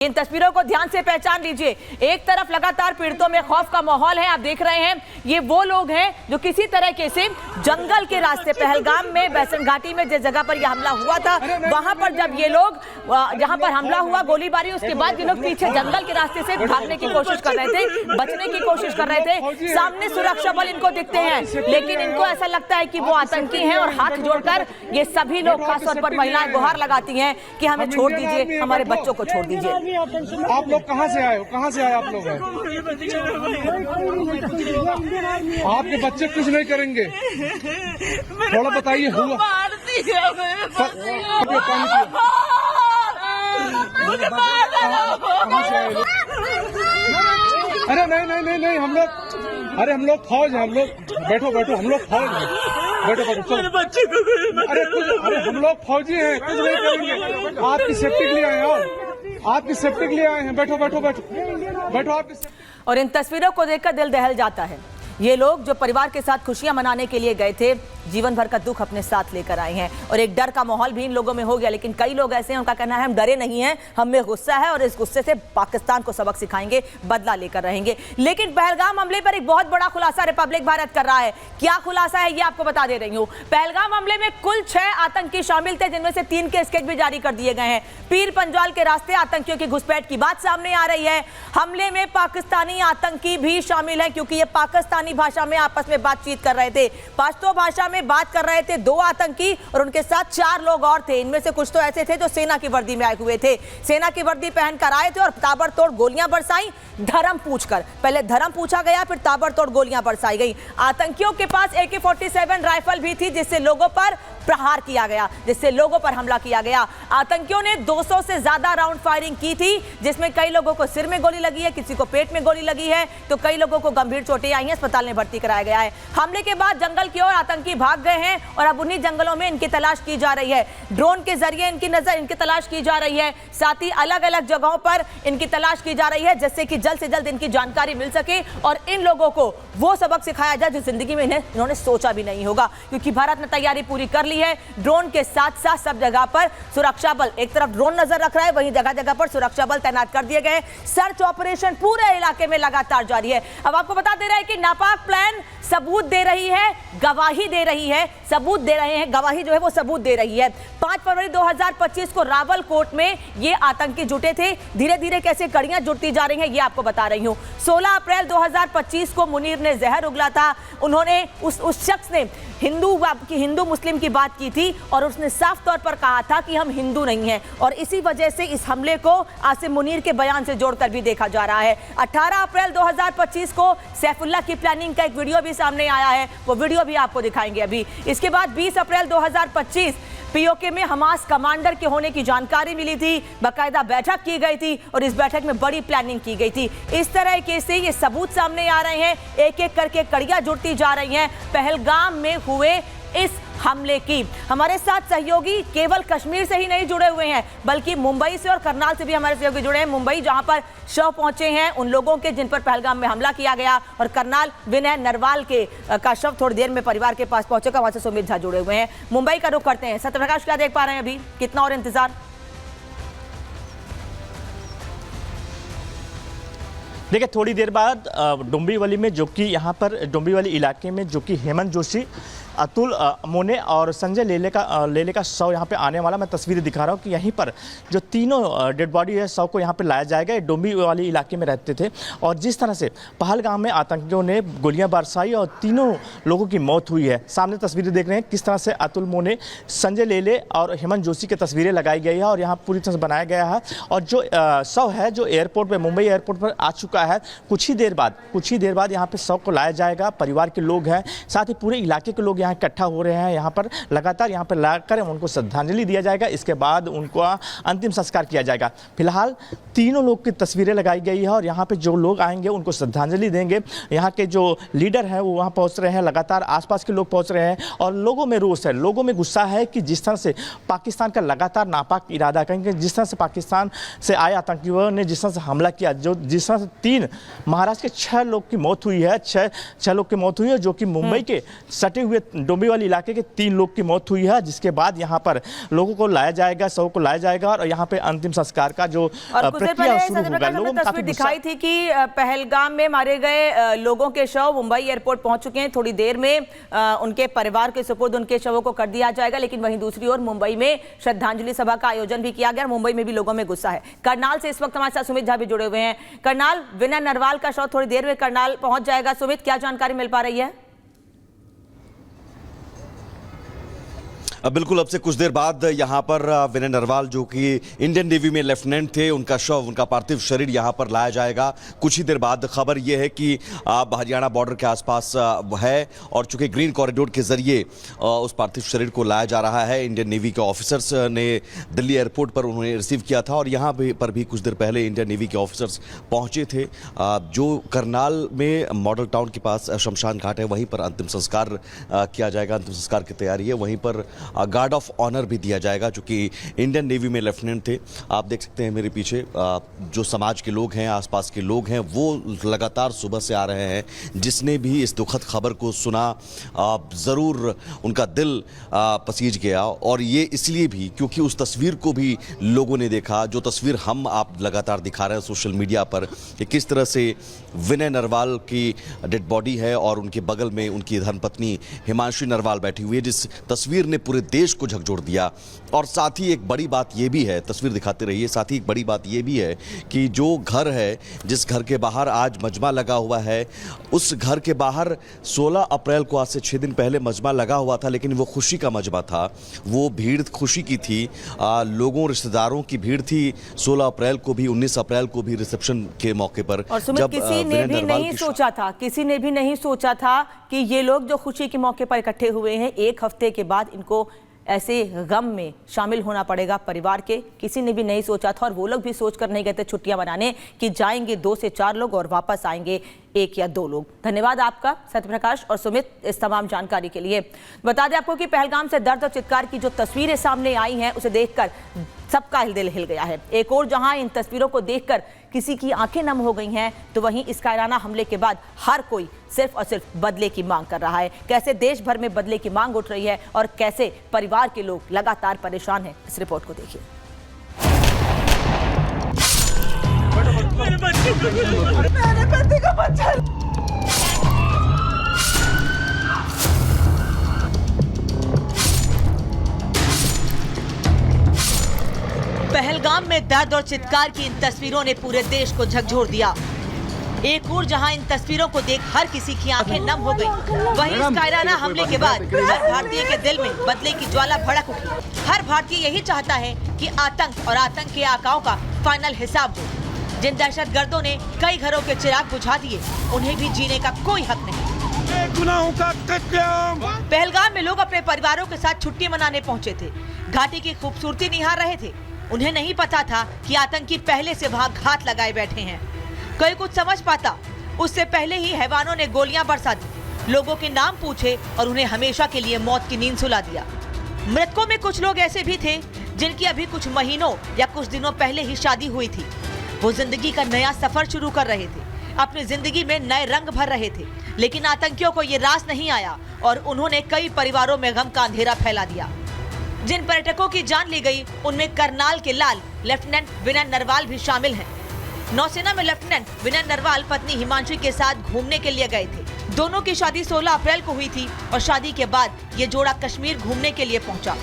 इन तस्वीरों को ध्यान से पहचान लीजिए। एक तरफ लगातार पीड़ितों में खौफ का माहौल है, आप देख रहे हैं ये वो लोग हैं जो किसी तरीके से जंगल के रास्ते पहलगाम में बैसन घाटी में जिस जगह पर यह हमला हुआ था वहां पर जब ये लोग जहां पर हमला हुआ गोलीबारी, उसके बाद ये लोग पीछे जंगल के रास्ते से भागने की कोशिश कर रहे थे, बचने की कोशिश कर रहे थे। सामने सुरक्षा बल इनको दिखते हैं, लेकिन इनको ऐसा लगता है कि वो आतंकी हैं और हाथ जोड़कर ये सभी लोग, खासतौर पर महिलाएं, गुहार लगाती हैं कि हमें छोड़ दीजिए, हमारे बच्चों को छोड़ दीजिए। आप लोग कहाँ से आए हो? कहाँ से आए आप लोग? आपके बच्चे कुछ नहीं करेंगे, थोड़ा बताइए। हुआ अरे नहीं हम लोग, अरे हम लोग फौज हैं, हम लोग बैठो हम लोग फौज हैं, बैठो अरे हम लोग फौजी हैं, कुछ नहीं करेंगे। आपकी सेफ्टी के लिए आए हैं, आपकी सेफ्टी के लिए आए हैं, बैठो आपकी। और इन तस्वीरों को देखकर दिल दहल जाता है। ये लोग जो परिवार के साथ खुशियां मनाने के लिए गए थे, जीवन भर का दुख अपने साथ लेकर आए हैं और एक डर का माहौल भी इन लोगों में हो गया। लेकिन कई लोग ऐसे हैं, उनका कहना है हम डरे नहीं हैं, हम में गुस्सा है और इस गुस्से से पाकिस्तान को सबक सिखाएंगे, बदला लेकर रहेंगे। लेकिन पहलगाम हमले पर एक बहुत बड़ा खुलासा रिपब्लिक भारत कर रहा है। क्या खुलासा है ये आपको बता दे रही हूँ। पहलगाम हमले में कुल 6 आतंकी शामिल थे, जिनमें से 3 के स्केच भी जारी कर दिए गए हैं। पीर पंजाल के रास्ते आतंकियों की घुसपैठ की बात सामने आ रही है। हमले में पाकिस्तानी आतंकी भी शामिल है, क्योंकि ये पाकिस्तानी भाषा में आपस में बातचीत कर रहे थे, पश्तो भाषा में बात कर रहे थे। 2 आतंकी और उनके साथ 4 लोग और थे। इनमें से कुछ तो ऐसे थे जो सेना की वर्दी में आए हुए थे, सेना की वर्दी पहनकर आए थे और ताबड़तोड़ गोलियां बरसाई धर्म पूछकर। पहले धर्म पूछा गया, फिर ताबड़तोड़ गोलियां बरसाई गई। आतंकियों के पास AK-47 राइफल भी थी, जिससे लोगों पर प्रहार किया गया, जिससे लोगों पर हमला किया गया। आतंकियों ने 200 से ज्यादा राउंड फायरिंग की थी, जिसमें कई लोगों को सिर में गोली लगी है, किसी को पेट में गोली लगी है, तो कई लोगों को गंभीर चोटें आई हैं, अस्पताल में भर्ती कराया गया है। हमले के बाद जंगल की ओर आतंकी भाग गए हैं और अब उन्हीं जंगलों में इनकी तलाश की जा रही है। ड्रोन के जरिए इनकी तलाश की जा रही है, साथ ही अलग अलग जगहों पर इनकी तलाश की जा रही है, जिससे कि जल्द से जल्द इनकी जानकारी मिल सके और इन लोगों को वो सबक सिखाया जाए जो जिंदगी में इन्होंने सोचा भी नहीं होगा। क्योंकि भारत ने तैयारी पूरी कर ली है। ड्रोन के साथ साथ सब जगह पर सुरक्षा बल, एक तरफ ड्रोन नजर रख रहा है, वहीं जगह जगह पर सुरक्षा बल तैनात कर दिए गए। सर्च ऑपरेशन पूरे इलाके में लगातार जारी है। अब आपको बता दे रहा है कि नापाक प्लान सबूत दे रही है, गवाही दे रही है, सबूत दे रहे हैं, गवाही जो है वो सबूत दे रही है। 5 फरवरी 2025 को रावलकोट में ये आतंकी जुटे थे। धीरे धीरे कैसे कड़ियां जुड़ती जा रही हैं ये आपको बता रही हूं। 16 अप्रैल 2025 को मुनीर ने जहर उगला था। उन्होंने उस शख्स ने हिंदू मुस्लिम की बात की थी और उसने साफ तौर पर कहा था कि हम हिंदू नहीं हैं, और इसी वजह से इस हमले को आसिम मुनीर के बयान से जोड़कर भी देखा जा रहा है। 18 अप्रैल 2025 को सैफुल्लाह की प्लानिंग का एक वीडियो भी सामने आया है, वो वीडियो भी आपको दिखाएंगे अभी। इसके बाद 20 अप्रैल 2025 POK में हमास कमांडर के होने की जानकारी मिली थी, बाकायदा बैठक की गई थी और इस बैठक में बड़ी प्लानिंग की गई थी। इस तरह के से ये सबूत सामने आ रहे हैं, एक एक करके कड़ियां जुड़ती जा रही हैं पहलगाम में हुए इस हमले की। हमारे साथ सहयोगी केवल कश्मीर से ही नहीं जुड़े हुए हैं, बल्कि मुंबई से और करनाल से भी हमारे सहयोगी जुड़े हैं। मुंबई जहां पर शव पहुंचे हैं उन लोगों के जिन पर पहलगाम में हमला किया गया, और करनाल विनय नरवाल का शव थोड़ी देर में परिवार के पास पहुंचेगा, वहां से सुमित झा जुड़े हुए हैं। मुंबई का रुख करते हैं। सत्यप्रकाश, क्या देख पा रहे हैं अभी, कितना और इंतजार? देखिए, थोड़ी देर बाद डोंबिवली में, जो कि यहाँ पर डोंबिवली इलाके में, जो कि हेमंत जोशी, अतुल मोने और संजय लेले का शव यहाँ पे आने वाला। मैं तस्वीरें दिखा रहा हूँ कि यहीं पर जो तीनों डेड बॉडी है, शव को यहाँ पे लाया जाएगा। ये डोंबिवली इलाके में रहते थे और जिस तरह से पहलगाम में आतंकियों ने गोलियां बरसाई और तीनों लोगों की मौत हुई है। सामने तस्वीरें देख रहे हैं किस तरह से अतुल मोने, संजय लेले और हेमंत जोशी की तस्वीरें लगाई गई है और यहाँ पूरी तरह से बनाया गया है। और जो शव है जो एयरपोर्ट पर, मुंबई एयरपोर्ट पर आ चुका है, कुछ ही देर बाद यहाँ पे शव को लाया जाएगा। परिवार के लोग हैं, साथ ही पूरे इलाके के लोग यहाँ इकट्ठा हो रहे हैं। यहाँ पर लगातार यहाँ पर लाकर उनको श्रद्धांजलि दिया जाएगा। इसके बाद उनको अंतिम संस्कार किया जाएगा। फिलहाल तीनों लोग की तस्वीरें लगाई गई है और यहाँ पे जो लोग आएंगे उनको श्रद्धांजलि देंगे। यहाँ के जो लीडर हैं वो वहाँ पहुँच रहे हैं, लगातार आसपास के लोग पहुँच रहे हैं और लोगों में रोष है, लोगों में गुस्सा है कि जिस तरह से पाकिस्तान का लगातार नापाक इरादा, कहेंगे जिस तरह से पाकिस्तान से आए आतंकियों ने जिस तरह से हमला किया, जो जिस तरह से 3 महाराष्ट्र के 6 लोग की मौत हुई है, 6 लोग की मौत हुई है, जो कि मुंबई के सटे हुए डोंबिवली इलाके के 3 लोग की मौत हुई है, जिसके बाद यहाँ पर लोगों को लाया जाएगा, शव को लाया जाएगा और यहाँ पे अंतिम संस्कार का जो प्रक्रिया शुरू होगा। लोगों में काफी दिखाई थी कि पहलगाम में मारे गए लोगों के शव मुंबई एयरपोर्ट पहुंच चुके हैं। थोड़ी देर में उनके परिवार के सुपुर्द उनके शवों को कर दिया जाएगा, लेकिन वहीं दूसरी ओर मुंबई में श्रद्धांजलि सभा का आयोजन भी किया गया। मुंबई में भी लोगों में गुस्सा है। करनाल से इस वक्त हमारे साथ सुमित झा भी जुड़े हुए हैं। करनाल, विनय नरवाल का शव थोड़ी देर में करनाल पहुंच जाएगा। सुमित, क्या जानकारी मिल पा रही है? बिल्कुल, अब से कुछ देर बाद यहाँ पर विनय नरवाल जो कि इंडियन नेवी में लेफ्टिनेंट थे, उनका शव, उनका पार्थिव शरीर यहाँ पर लाया जाएगा। कुछ ही देर बाद खबर ये है कि हरियाणा बॉर्डर के आसपास है और चूंकि ग्रीन कॉरिडोर के जरिए उस पार्थिव शरीर को लाया जा रहा है। इंडियन नेवी के ऑफिसर्स ने दिल्ली एयरपोर्ट पर उन्होंने रिसीव किया था और यहाँ पर भी कुछ देर पहले इंडियन नेवी के ऑफिसर्स पहुँचे थे। जो करनाल में मॉडल टाउन के पास शमशान घाट है, वहीं पर अंतिम संस्कार किया जाएगा। अंतिम संस्कार की तैयारी है। वहीं पर गार्ड ऑफ ऑनर भी दिया जाएगा, जो कि इंडियन नेवी में लेफ्टिनेंट थे। आप देख सकते हैं मेरे पीछे जो समाज के लोग हैं, आसपास के लोग हैं, वो लगातार सुबह से आ रहे हैं। जिसने भी इस दुखद खबर को सुना, ज़रूर उनका दिल पसीज गया। और ये इसलिए भी क्योंकि उस तस्वीर को भी लोगों ने देखा, जो तस्वीर हम आप लगातार दिखा रहे हैं सोशल मीडिया पर, कि किस तरह से विनय नरवाल की डेड बॉडी है और उनके बगल में उनकी धर्मपत्नी हिमांशी नरवाल बैठी हुई है, जिस तस्वीर ने पूरे देश को झकझोर दिया। और साथ ही एक बड़ी बात यह भी है, तस्वीर दिखाते रहिए, साथ ही एक बड़ी बात यह भी है कि जो घर है, जिस घर के बाहर आज मजमा लगा हुआ है, उस घर के बाहर 16 अप्रैल को, आज से 6 दिन पहले मजमा लगा हुआ था, लेकिन वो खुशी का मजमा था। वो भीड़ खुशी की थी, लोगों, रिश्तेदारों की भीड़ थी। 16 अप्रैल को भी, 19 अप्रैल को भी रिसेप्शन के मौके पर, जब किसी ने भी नहीं सोचा था कि ये लोग जो खुशी के मौके पर इकट्ठे हुए हैं, एक हफ्ते के बाद इनको ऐसे गम में शामिल होना पड़ेगा परिवार के। किसी ने भी नहीं सोचा था। और वो लोग भी सोचकर नहीं गए थे छुट्टियां मनाने कि जाएंगे 2 से 4 लोग और वापस आएंगे 1 या 2 लोग। धन्यवाद आपका सत्यप्रकाश और सुमित इस तमाम जानकारी के लिए। बता दें आपको कि पहलगाम से दर्द और चित्कार की जो तस्वीरें सामने आई हैं, उसे देखकर सबका दिल हिल गया है। एक और जहां इन तस्वीरों को देखकर किसी की आंखें नम हो गई हैं, तो वहीं इस कायराना हमले के बाद हर कोई सिर्फ और सिर्फ बदले की मांग कर रहा है। कैसे देश भर में बदले की मांग उठ रही है और कैसे परिवार के लोग लगातार परेशान हैं, इस रिपोर्ट को देखिए। मेरे पति को बचा। पहलगाम में दर्द और चित्कार की इन तस्वीरों ने पूरे देश को झकझोर दिया। एक और जहां इन तस्वीरों को देख हर किसी की आंखें नम हो गई, वहीं इस कायराना हमले के बाद हर भारतीय के दिल में बदले की ज्वाला भड़क उठी। हर भारतीय यही चाहता है कि आतंक और आतंक के आकाओं का फाइनल हिसाब हो। जिन दहशतगर्दों ने कई घरों के चिराग बुझा दिए, उन्हें भी जीने का कोई हक नहीं। गुनाहों का कत्लेआम। पहलगाम में लोग अपने परिवारों के साथ छुट्टी मनाने पहुंचे थे। घाटी की खूबसूरती निहार रहे थे। उन्हें नहीं पता था कि आतंकी पहले से वहां घात लगाए बैठे हैं। कोई कुछ समझ पाता, उससे पहले ही हैवानों ने गोलियां बरसा दी, लोगों के नाम पूछे और उन्हें हमेशा के लिए मौत की नींद सुला दिया। मृतकों में कुछ लोग ऐसे भी थे जिनकी अभी कुछ महीनों या कुछ दिनों पहले ही शादी हुई थी। वो जिंदगी का नया सफर शुरू कर रहे थे, अपनी जिंदगी में नए रंग भर रहे थे। लेकिन आतंकियों को ये रास नहीं आया और उन्होंने कई परिवारों में गम का अंधेरा फैला दिया। जिन पर्यटकों की जान ली गई, उनमें करनाल के लाल लेफ्टिनेंट विनय नरवाल भी शामिल हैं। नौसेना में लेफ्टिनेंट विनय नरवाल पत्नी हिमांशी के साथ घूमने के लिए गए थे। दोनों की शादी 16 अप्रैल को हुई थी और शादी के बाद ये जोड़ा कश्मीर घूमने के लिए पहुंचा।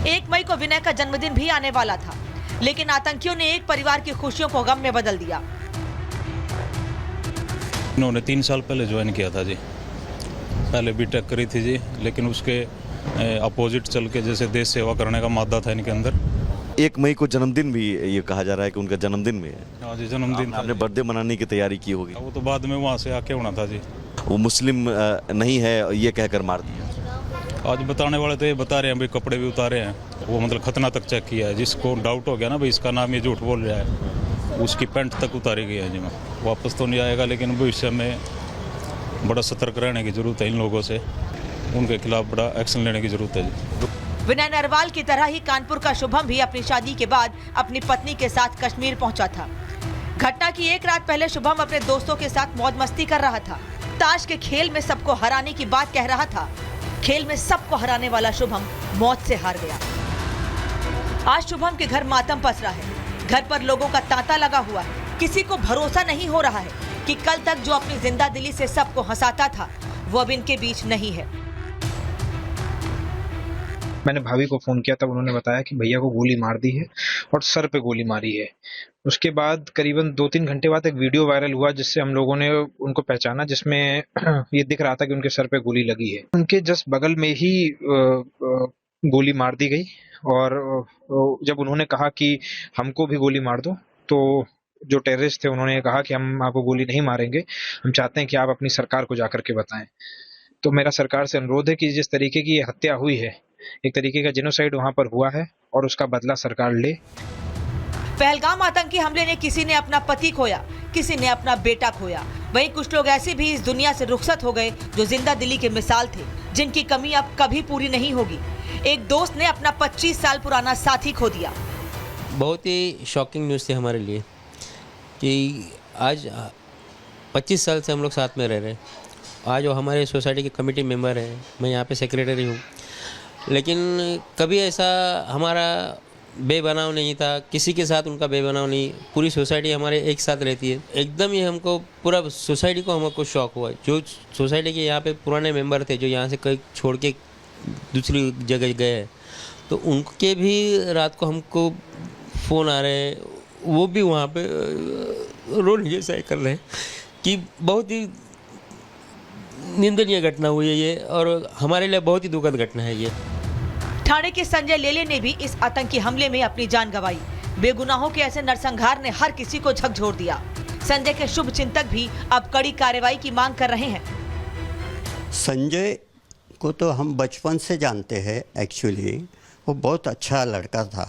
1 मई को विनय का जन्मदिन भी आने वाला था, लेकिन आतंकियों ने एक परिवार की खुशियों को गम में बदल दिया। उन्होंने 3 साल पहले ज्वाइन किया था जी। पहले बीटेक करी थी जी, लेकिन उसके अपोजिट चल के जैसे देश सेवा करने का मादा था इनके अंदर। 1 मई को जन्मदिन भी ये कहा जा रहा है कि उनका जन्मदिन में है। हाँ जी, जन्मदिन। आपने बर्थडे मनाने की तैयारी की होगी। वो तो बाद में वहाँ से आके होना था जी। वो मुस्लिम नहीं है ये कहकर मार दिया। आज बताने वाले तो ये बता रहे हैं भाई कपड़े भी उतारे हैं, वो मतलब खतना तक चेक किया है। जिसको डाउट हो गया ना भाई इसका नाम ये झूठ बोल रहा है, उसकी पैंट तक उतारी गई है जी। मैं वापस तो नहीं आएगा, लेकिन भविष्य में बड़ा सतर्क रहने की जरूरत है इन लोगों से। उनके खिलाफ बड़ा एक्शन लेने की जरूरत है जी। विनय नरवाल की तरह ही कानपुर का शुभम भी अपनी शादी के बाद अपनी पत्नी के साथ कश्मीर पहुंचा था। घटना की 1 रात पहले शुभम अपने दोस्तों के साथ मौज मस्ती कर रहा था। ताश के खेल में सबको हराने की बात कह रहा था। खेल में सबको हराने वाला शुभम मौत से हार गया। आज शुभम के घर मातम पसरा है। घर पर लोगों का तांता लगा हुआ है। किसी को भरोसा नहीं हो रहा है कि कल तक जो अपनी जिंदा दिली से सबको हंसाता था वो अब इनके बीच नहीं है। मैंने भाभी को फोन किया, तब उन्होंने बताया कि भैया को गोली मार दी है और सर पे गोली मारी है। उसके बाद करीबन 2-3 घंटे बाद एक वीडियो वायरल हुआ जिससे हम लोगों ने उनको पहचाना, जिसमें ये दिख रहा था कि उनके सर पे गोली लगी है। उनके जस्ट बगल में ही गोली मार दी गई और जब उन्होंने कहा कि हमको भी गोली मार दो, तो जो टेररिस्ट थे उन्होंने कहा कि हम आपको गोली नहीं मारेंगे, हम चाहते हैं कि आप अपनी सरकार को जाकर के बताएं। तो मेरा सरकार से अनुरोध है कि जिस तरीके की ये हत्या हुई है, एक तरीके का जेनोसाइड वहां पर हुआ है और उसका बदला सरकार ले। पहलगाम आतंकी हमले ने किसी ने अपना पति खोया, किसी ने अपना बेटा खोया। वहीं कुछ लोग ऐसे भी इस दुनिया से रुखसत हो गए जो जिंदा दिली के मिसाल थे, जिनकी कमी अब कभी पूरी नहीं होगी। एक दोस्त ने अपना 25 साल पुराना साथी खो दिया। बहुत ही शॉकिंग न्यूज़ थी हमारे लिए कि आज 25 साल से हम लोग साथ में रह रहे हैं। आज वो हमारे सोसाइटी के कमेटी मेंबर हैं, मैं यहाँ पे सेक्रेटरी हूँ, लेकिन कभी ऐसा हमारा बेबनाव नहीं था, किसी के साथ उनका बेबनाव नहीं। पूरी सोसाइटी हमारे एक साथ रहती है। एकदम ही हमको पूरा सोसाइटी को हमको शौक हुआ। जो सोसाइटी के यहाँ पे पुराने मेंबर थे जो यहाँ से कहीं छोड़ के दूसरी जगह गए, तो उनके भी रात को हमको फ़ोन आ रहे हैं, वो भी वहाँ पे रोने जैसा कर रहे हैं कि बहुत ही निंदनीय घटना हुई है ये, और हमारे लिए बहुत ही दुखद घटना है ये। ठाणे के संजय लेले ने भी इस आतंकी हमले में अपनी जान गंवाई। बेगुनाहों के ऐसे नरसंहार ने हर किसी को झकझोर दिया। संजय के शुभ चिंतक भी अब कड़ी कार्रवाई की मांग कर रहे हैं। संजय को तो हम बचपन से जानते हैं। एक्चुअली वो बहुत अच्छा लड़का था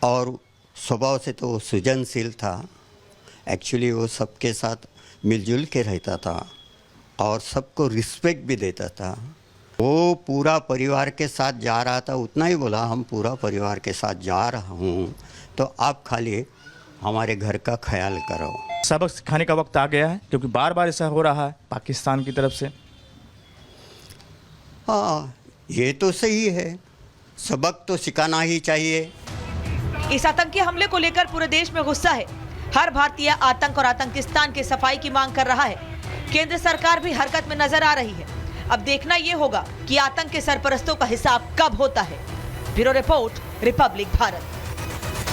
और स्वभाव से तो सृजनशील था। एक्चुअली वो सबके साथ मिलजुल के रहता था और सबको रिस्पेक्ट भी देता था। वो पूरा परिवार के साथ जा रहा था, उतना ही बोला, हम पूरा परिवार के साथ जा रहा हूँ, तो आप खाली हमारे घर का ख्याल करो। सबक सिखाने का वक्त आ गया है, क्योंकि बार बार ऐसा हो रहा है पाकिस्तान की तरफ से। हाँ, ये तो सही है, सबक तो सिखाना ही चाहिए। इस आतंकी हमले को लेकर पूरे देश में गुस्सा है। हर भारतीय आतंक और आतंकिस्तान के सफाई की मांग कर रहा है। केंद्र सरकार भी हरकत में नजर आ रही है। अब देखना ये होगा कि आतंक के सरपरस्तों का हिसाब कब होता है। Bureau report, Republic Bharat.